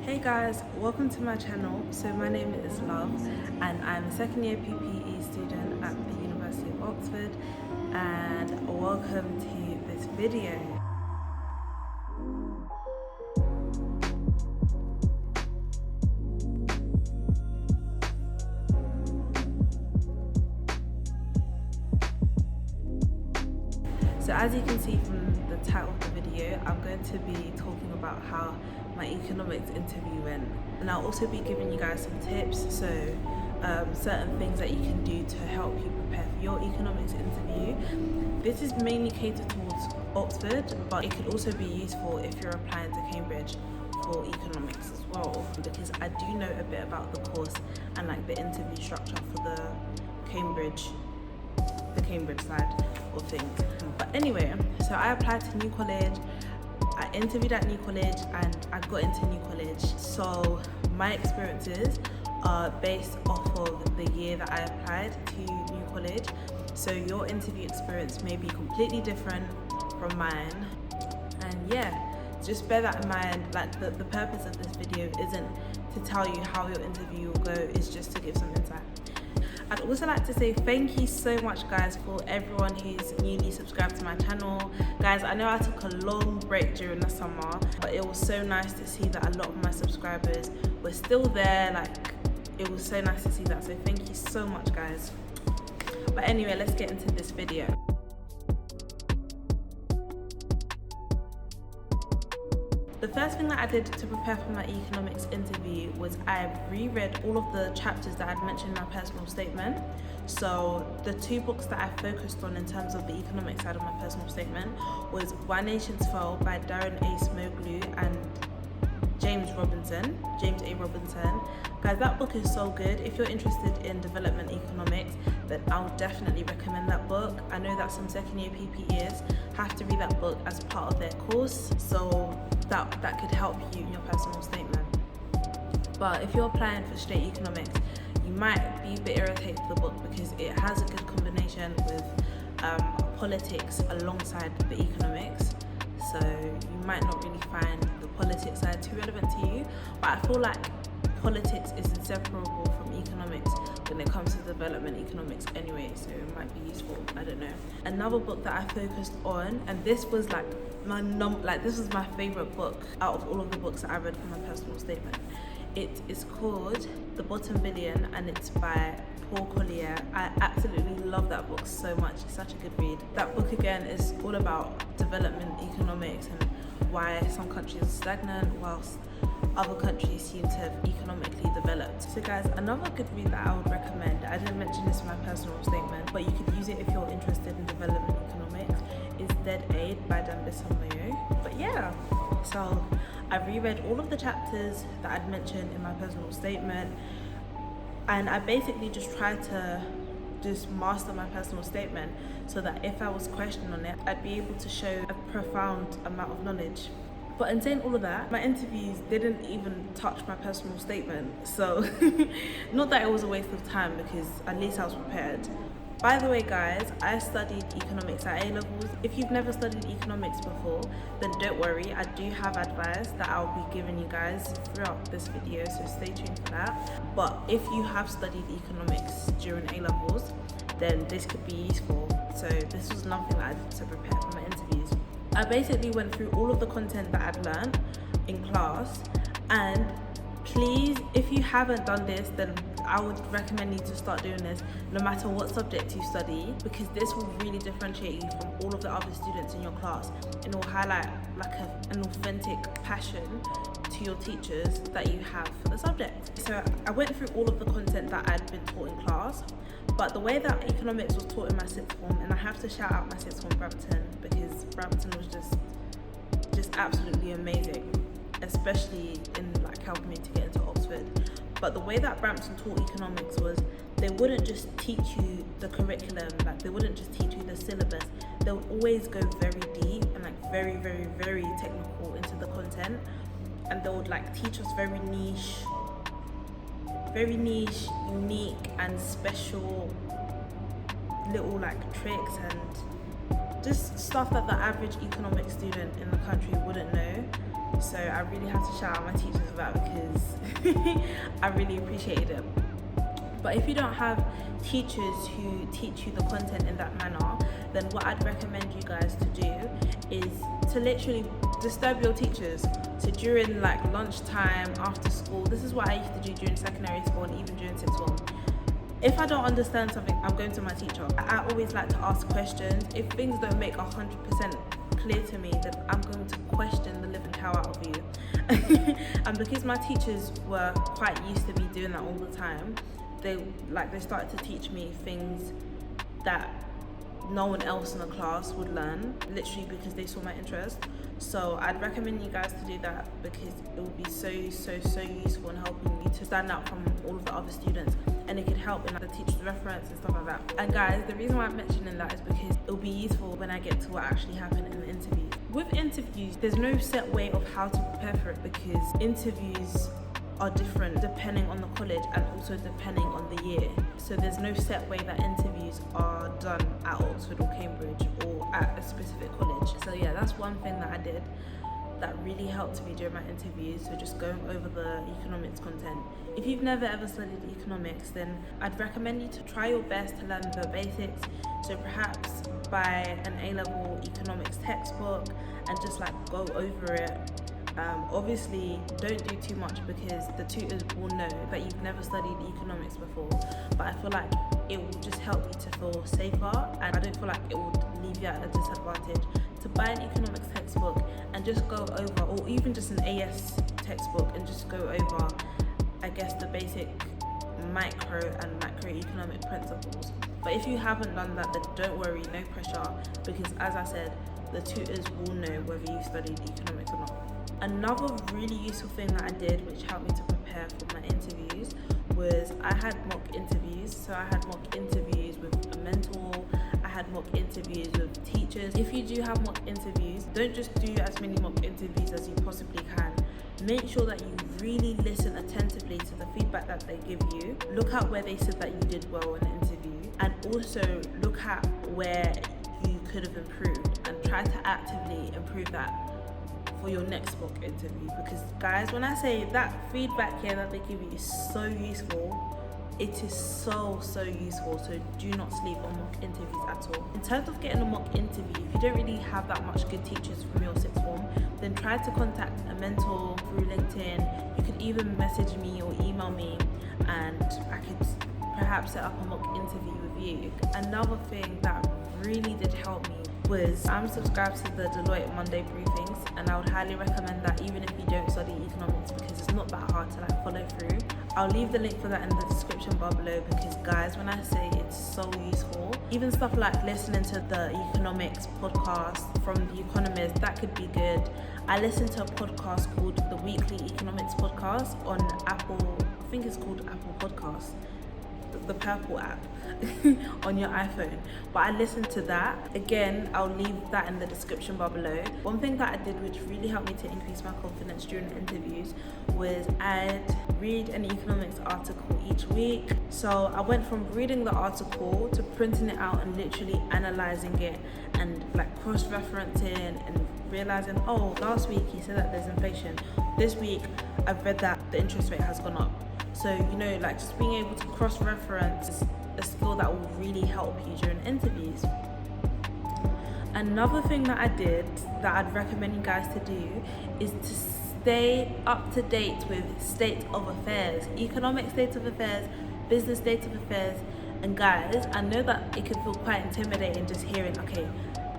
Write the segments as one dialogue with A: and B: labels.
A: Hey guys, welcome to my channel. So my name is Love and I'm a second year PPE student at the University of Oxford, and welcome to this video. So as you can see from the title of the video, I'm going to be talking about how my economics interview went, and I'll also be giving you guys some tips, so certain things that you can do to help you prepare for your economics interview. This is mainly catered towards Oxford, but it could also be useful if you're applying to Cambridge for economics as well, because I do know a bit about the course and like the interview structure for the Cambridge side of things. But anyway, so I applied to New College, I interviewed at New College, and I got into New College. So my experiences are based off of the year that I applied to New College. So your interview experience may be completely different from mine. And yeah, just bear that in mind. Like the purpose of this video isn't to tell you how your interview will go, it's just to give some insight. I'd also like to say thank you so much guys for everyone who's newly subscribed to my channel. Guys, I know I took a long break during the summer, but it was so nice to see that a lot of my subscribers were still there. Like, it was so nice to see that, so thank you so much guys. But anyway, let's get into this video. The first thing that I did to prepare for my economics interview was I reread all of the chapters that I'd mentioned in my personal statement. So the two books that I focused on in terms of the economic side of my personal statement was Why Nations Fell by Darren A. Smoglu and James A. Robinson. Guys, that book is so good. If you're interested in development economics, then I'll definitely recommend that book. I know that some second year PPEs have to read that book as part of their course, so that could help you in your personal statement. But if you're applying for straight economics, you might be a bit irritated with the book because it has a good combination with politics alongside the economics. So you might not really find the politics side too relevant to you, but I feel like politics is inseparable from economics when it comes to development economics anyway, so it might be useful, I don't know. Another book that I focused on, and this was like this was my favorite book out of all of the books that I read from my personal statement. It is called The Bottom Billion and it's by Paul Collier. I absolutely love that book so much. It's such a good read. That book again is all about development economics and why some countries are stagnant whilst other countries seem to have economically developed. So guys, another good read that I would recommend, I didn't mention this in my personal statement, but you could use it if you're interested in development economics, is Dead Aid by Dambisa Moyo. But yeah, so I reread all of the chapters that I'd mentioned in my personal statement, and I basically just tried to just master my personal statement so that if I was questioned on it, I'd be able to show a profound amount of knowledge. But in saying all of that, my interviews didn't even touch my personal statement. So not that it was a waste of time, because at least I was prepared. By the way guys, I studied economics at A-levels. If you've never studied economics before, then don't worry, I do have advice that I'll be giving you guys throughout this video, so stay tuned for that. But if you have studied economics during A-levels, then this could be useful. So this was nothing that I did to prepare for my interviews. I basically went through all of the content that I'd learned in class, and please, if you haven't done this, then I would recommend you to start doing this no matter what subject you study, because this will really differentiate you from all of the other students in your class, and will highlight like an authentic passion to your teachers that you have for the subject. So I went through all of the content that I'd been taught in class, but the way that economics was taught in my sixth form, and I have to shout out my sixth form Brampton, because Brampton was just absolutely amazing, especially in like helping me to get into Oxford. But the way that Brampton taught economics was they wouldn't just teach you the curriculum, like they wouldn't just teach you the syllabus. They would always go very deep and like very, very, very technical into the content, and they would like teach us very niche, unique and special little like tricks and just stuff that the average economics student in the country wouldn't know. So I really have to shout out my teachers for that, because I really appreciated it. But if you don't have teachers who teach you the content in that manner, then what I'd recommend you guys to do is to literally disturb your teachers. So during like lunchtime, after school, this is what I used to do during secondary school and even during sixth form. If I don't understand something, I'm going to my teacher. I always like to ask questions. If things don't make 100% clear to me, then I'm going to question the living hell out of you. And because my teachers were quite used to me doing that all the time, they started to teach me things that no one else in the class would learn, literally because they saw my interest. So I'd recommend you guys to do that, because it will be so useful in helping you to stand out from all of the other students, and it could help in like, the teacher's reference and stuff like that. And guys, the reason why I'm mentioning that is because it will be useful when I get to what actually happened in the interview. With interviews, there's no set way of how to prepare for it, because interviews are different depending on the college and also depending on the year. So there's no set way that interviews are done at Oxford or Cambridge or at a specific college. So yeah, that's one thing that I did that really helped me during my interviews. So just going over the economics content. If you've never ever studied economics, then I'd recommend you to try your best to learn the basics. So perhaps buy an A-level economics textbook and just like go over it. Obviously, don't do too much, because the tutors will know that you've never studied economics before, but I feel like it will just help you to feel safer, and I don't feel like it would leave you at a disadvantage to buy an economics textbook and just go over, or even just an AS textbook and just go over, I guess, the basic micro and macroeconomic principles. But if you haven't done that, then don't worry, no pressure, because as I said, the tutors will know whether you studied economics or not. Another really useful thing that I did, which helped me to prepare for my interviews, was I had mock interviews. So I had mock interviews with a mentor, I had mock interviews with teachers. If you do have mock interviews, don't just do as many mock interviews as you possibly can. Make sure that you really listen attentively to the feedback that they give you. Look at where they said that you did well in the interview, and also look at where you could have improved, and try to actively improve that for your next mock interview. Because guys, when I say that feedback here that they give you is so useful, it is so useful. So do not sleep on mock interviews at all. In terms of getting a mock interview, if you don't really have that much good teachers from your sixth form, then try to contact a mentor through LinkedIn. You could even message me or email me, and I could perhaps set up a mock interview with you. Another thing that really did help me was I'm subscribed to the Deloitte Monday briefings, and I would highly recommend that even if you don't study economics, because it's not that hard to like follow through. I'll leave the link for that in the description bar below, because guys, when I say it's so useful, even stuff like listening to the economics podcast from The Economist, that could be good. I listened to a podcast called the Weekly Economics Podcast on Apple, I think it's called Apple Podcasts, the purple app on your iPhone. But I listened to that. Again, I'll leave that in the description bar below. One thing that I did which really helped me to increase my confidence during the interviews was I'd read an economics article each week. So I went from reading the article to printing it out and literally analysing it and like cross-referencing and realising, oh, last week he said that there's inflation. This week I've read that the interest rate has gone up. So, you know, like just being able to cross-reference is a skill that will really help you during interviews. Another thing that I did that I'd recommend you guys to do is to stay up to date with state of affairs, economic state of affairs, business state of affairs. And guys, I know that it can feel quite intimidating just hearing, okay,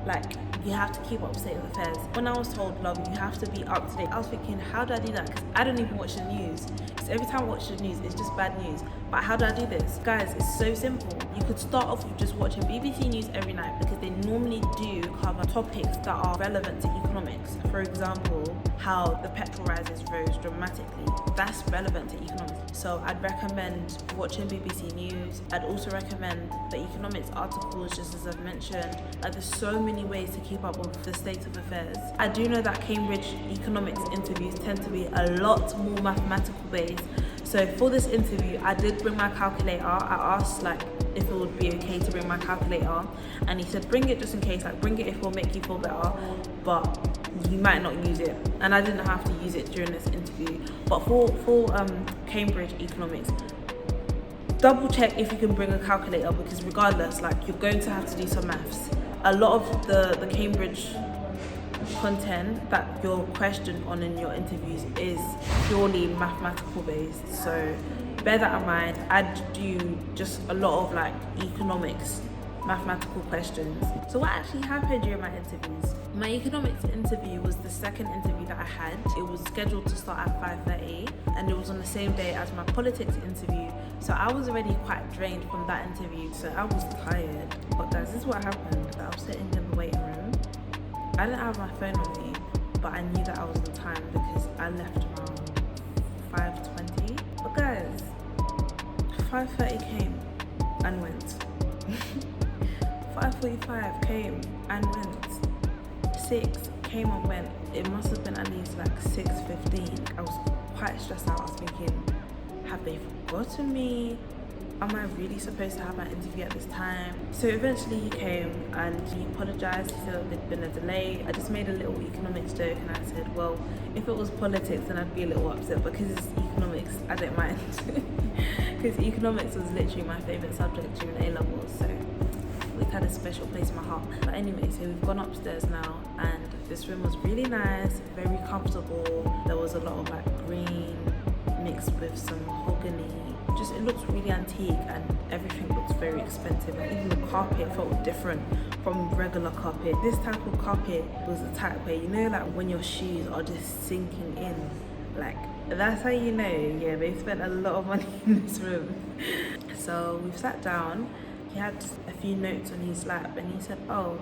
A: like you have to keep up with state of affairs. When I was told, love, you have to be up to date, I was thinking, how do I do that? Because I don't even watch the news. Because every time I watch the news, it's just bad news. But how do I do this? Guys, it's so simple. You could start off with just watching BBC News every night, because they normally do cover topics that are relevant to economics. For example, how the petrol prices rose dramatically. That's relevant to economics. So I'd recommend watching BBC News. I'd also recommend the economics articles, just as I've mentioned. Like, there's so many ways to keep up with the state of affairs. I do know that Cambridge economics interviews tend to be a lot more mathematical based. So for this interview, I did bring my calculator. I asked like if it would be okay to bring my calculator, and he said bring it just in case, like bring it if it will make you feel better, but you might not use it. And I didn't have to use it during this interview. But for Cambridge economics, double check if you can bring a calculator, because regardless, like you're going to have to do some maths. A lot of the Cambridge content that you're questioned on in your interviews is purely mathematical based, so bear that in mind. I do just a lot of like economics mathematical questions. So what actually happened during my interviews? My economics interview was the second interview that I had. It was scheduled to start at 5:30 and it was on the same day as my politics interview, so I was already quite drained from that interview, so I was tired. But guys, this is what happened. I was sitting in the waiting room. I didn't have my phone on me, but I knew that I was on time because I left around 5:20. But guys, 5:30 came and went. 5:45 came and went. 6 came and went. It must have been at least like 6:15. I was quite stressed out. I was thinking, have they forgotten me? Am I really supposed to have my interview at this time? So eventually he came and he apologized. He said there'd been a delay. I just made a little economics joke and I said, well, if it was politics then I'd be a little upset, but because it's economics, I don't mind. Because economics was literally my favorite subject during A-levels, so it had a special place in my heart. But anyway, so we've gone upstairs now and this room was really nice, very comfortable. There was a lot of like green mixed with some mahogany. Just, it looks really antique and everything looks very expensive. Like even the carpet felt different from regular carpet. This type of carpet was the type where, you know, like when your shoes are just sinking in, like that's how you know, yeah, they spent a lot of money in this room. So we've sat down. He had a few notes on his lap and he said, oh,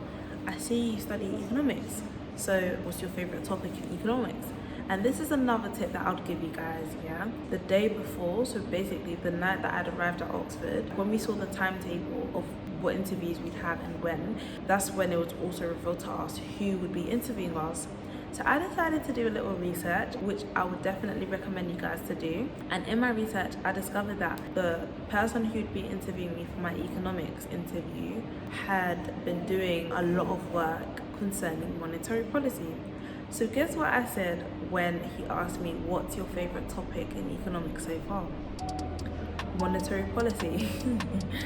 A: I see you study economics, so what's your favorite topic in economics? And this is another tip that I would give you guys, yeah? The day before, so basically the night that I'd arrived at Oxford, when we saw the timetable of what interviews we'd have and when, that's when it was also revealed to us who would be interviewing us. So I decided to do a little research, which I would definitely recommend you guys to do. And in my research, I discovered that the person who'd be interviewing me for my economics interview had been doing a lot of work concerning monetary policy. So guess what I said when he asked me, what's your favorite topic in economics so far? Monetary policy.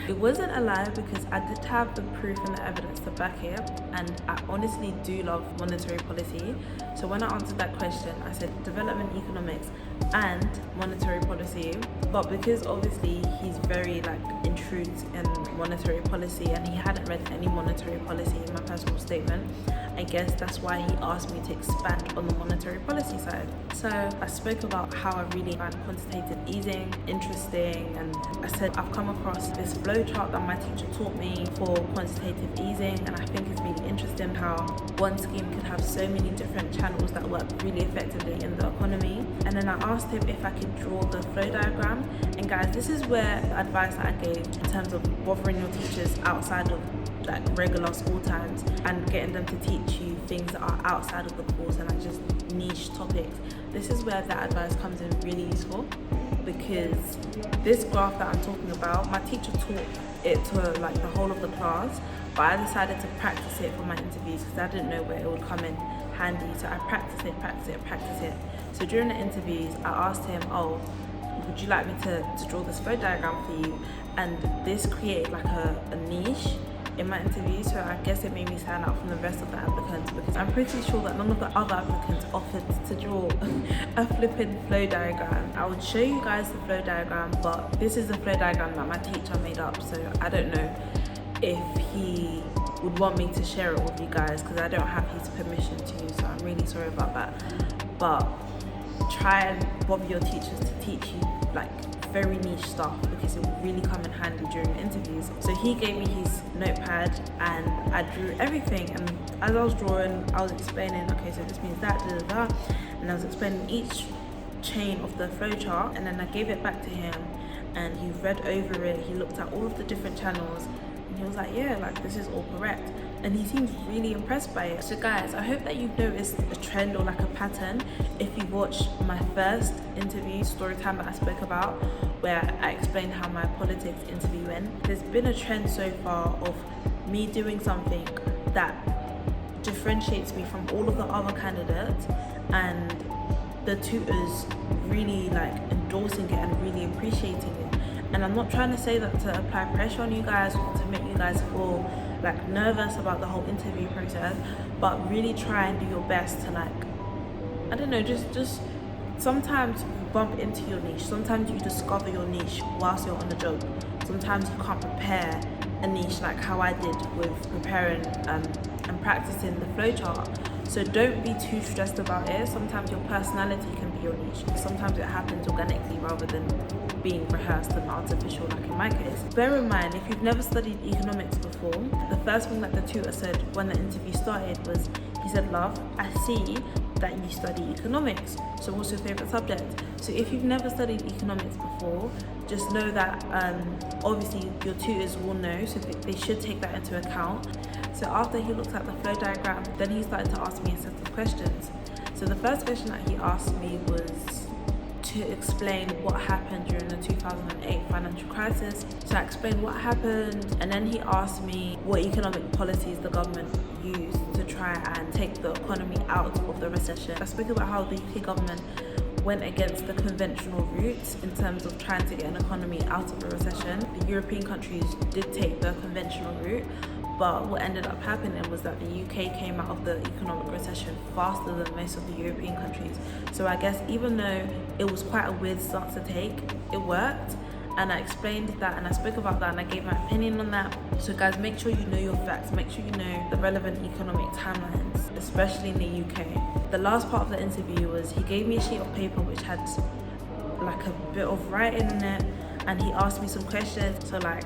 A: It wasn't a lie because I did have the proof and the evidence to back it, and I honestly do love monetary policy. So when I answered that question, I said development economics and monetary policy. But because obviously he's very like intrigued in monetary policy and he hadn't read any monetary policy in my personal statement, I guess that's why he asked me to expand on the monetary policy side. So I spoke about how I really find quantitative easing interesting, and I said I've come across this flowchart that my teacher taught me for quantitative easing, and I think it's really interesting how one scheme could have so many different channels that work really effectively in the economy. And then I asked him if I could draw the flow diagram. And guys, this is where the advice that I gave in terms of bothering your teachers outside of like regular school times and getting them to teach you things that are outside of the course and like just niche topics. This is where that advice comes in really useful, because this graph that I'm talking about, my teacher taught it to like the whole of the class, but I decided to practice it for my interviews because I didn't know where it would come in handy. So I practice it. So during the interviews, I asked him, oh, would you like me to draw this flow diagram for you? And this created like a niche in my interview, so I guess it made me stand out from the rest of the applicants, because I'm pretty sure that none of the other applicants offered to draw a flipping flow diagram. I would show you guys the flow diagram, but this is the flow diagram that my teacher made up, so I don't know if he would want me to share it with you guys because I don't have his permission to, so I'm really sorry about that. But try and bother your teachers to teach you like very niche stuff, because it will really come in handy during the interviews. So he gave me his notepad and I drew everything, and as I was drawing I was explaining, okay, so this means that, and I was explaining each chain of the flowchart, and then I gave it back to him and he read over it, he looked at all of the different channels and he was like, yeah, like this is all correct. and he seems really impressed by it. So guys, I hope that you've noticed a trend or like a pattern if you watched my first interview, Storytime, that I spoke about, where I explained how my politics interview went. There's been a trend so far of me doing something that differentiates me from all of the other candidates, and the tutors really like endorsing it and really appreciating it. And I'm not trying to say that to apply pressure on you guys or to make you guys feel like nervous about the whole interview process, but really try and do your best to like, I don't know, just sometimes you bump into your niche, sometimes you discover your niche whilst you're on the job. Sometimes you can't prepare a niche like how I did with preparing and practicing the flowchart. So don't be too stressed about it. Sometimes your personality can be your niche. Sometimes it happens organically rather than being rehearsed and artificial, like in my case. Bear in mind, if you've never studied economics before, the first thing that the tutor said when the interview started was, he said, "Love, I see that you study economics. So what's your favorite subject?" So if you've never studied economics before, just know that obviously your tutors will know, so they should take that into account. So after he looked at the flow diagram, then he started to ask me a set of questions. So the first question that he asked me was to explain what happened during the 2008 financial crisis. So I explained what happened, and then he asked me what economic policies the government used to try and take the economy out of the recession. I spoke about how the UK government went against the conventional routes in terms of trying to get an economy out of a recession. The European countries did take the conventional route, but what ended up happening was that the UK came out of the economic recession faster than most of the European countries. So I guess even though it was quite a weird stance to take, it worked. And I explained that and I spoke about that and I gave my opinion on that. So guys, make sure you know your facts, make sure you know the relevant economic timelines, especially in the UK. The last part of the interview was he gave me a sheet of paper which had like a bit of writing in it, and he asked me some questions, so like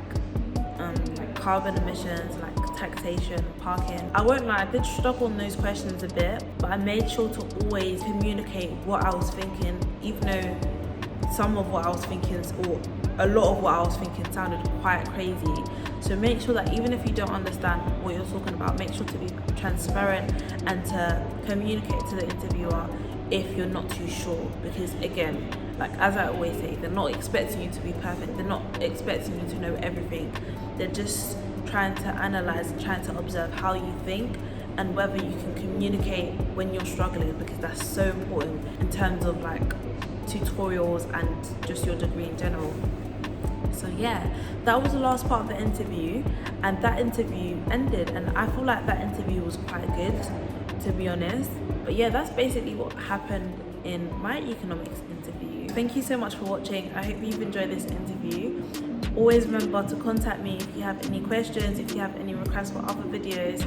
A: carbon emissions, like taxation, parking. I won't lie, I did struggle on those questions a bit, but I made sure to always communicate what I was thinking, even though some of what I was thinking, or a lot of what I was thinking, sounded quite crazy. So make sure that even if you don't understand what you're talking about, make sure to be transparent and to communicate to the interviewer if you're not too sure, because again, like as I always say, they're not expecting you to be perfect, they're not expecting you to know everything, they're just trying to analyze and trying to observe how you think and whether you can communicate when you're struggling, because that's so important in terms of like tutorials and just your degree in general. So yeah, that was the last part of the interview, and that interview ended, and I feel like that interview was quite good, to be honest. But yeah, that's basically what happened in my economics interview. Thank you so much for watching. I hope you've enjoyed this interview. Always remember to contact me if you have any questions, if you have any requests for other videos,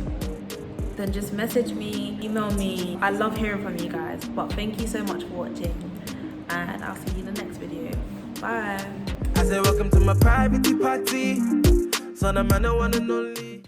A: then just message me, email me. I love hearing from you guys. But thank you so much for watching, and I'll see you in the next video. Bye.
B: I say welcome to my private party. So the man I wanna know.